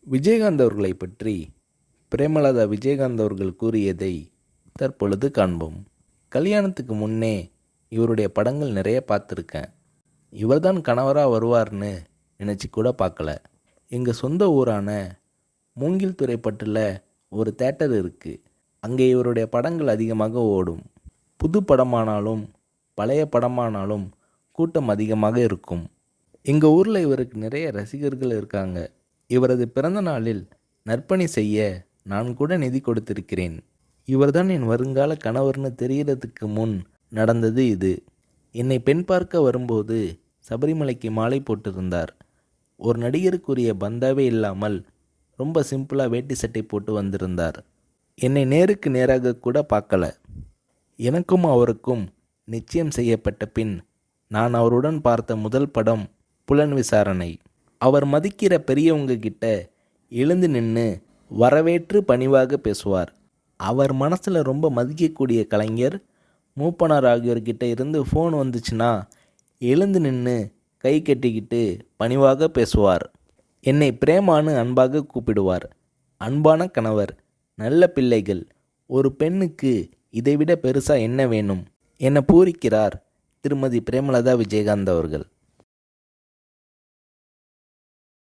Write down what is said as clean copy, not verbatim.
விஜயகாந்த் அவர்களை பற்றி பிரேமலதா விஜயகாந்த் அவர்கள் கூறியதை தற்பொழுது காண்போம். கல்யாணத்துக்கு முன்னே இவருடைய படங்கள் நிறைய பார்த்துருக்கேன். இவர்தான் கணவராக வருவார்னு நினச்சி கூட பார்க்கல. எங்கள் சொந்த ஊரான மூங்கில் துறைப்பட்டில் ஒரு தேட்டர் இருக்குது. அங்கே இவருடைய படங்கள் அதிகமாக ஓடும். புது படமானாலும் பழைய படமானாலும் கூட்டம் அதிகமாக இருக்கும். எங்கள் ஊரில் இவருக்கு நிறைய ரசிகர்கள் இருக்காங்க. இவரது பிறந்த நாளில் நற்பணி செய்ய நான் கூட நிதி கொடுத்திருக்கிறேன். இவர்தான் என் வருங்கால கணவர்னு தெரிகிறதுக்கு முன் நடந்தது இது. என்னை பெண் பார்க்க வரும்போது சபரிமலைக்கு மாலை போட்டிருந்தார். ஒரு நடிகருக்குரிய பந்தாவே இல்லாமல் ரொம்ப சிம்பிளாக வேட்டி சட்டை போட்டு வந்திருந்தார். என்னை நேருக்கு நேராக கூட பார்க்கல. எனக்கும் அவருக்கும் நிச்சயம் செய்யப்பட்ட பின் நான் அவருடன் பார்த்த முதல் படம் புலன் விசாரணை. அவர் மதிக்கிற பெரியவங்க கிட்ட எழுந்து நின்று வரவேற்று பணிவாக பேசுவார். அவர் மனசில் ரொம்ப மதிக்கக்கூடிய கலைஞர் மூப்பனார் ஆகியோர்கிட்ட இருந்து ஃபோன் வந்துச்சுன்னா எழுந்து நின்று கை கட்டிக்கிட்டு பணிவாக பேசுவார். என்னை பிரேமான்னு அன்பாக கூப்பிடுவார். அன்பான கணவர், நல்ல பிள்ளைகள், ஒரு பெண்ணுக்கு இதைவிட பெருசாக என்ன வேணும் என பூரிக்கிறார் திருமதி பிரேமலதா விஜயகாந்த் அவர்கள்.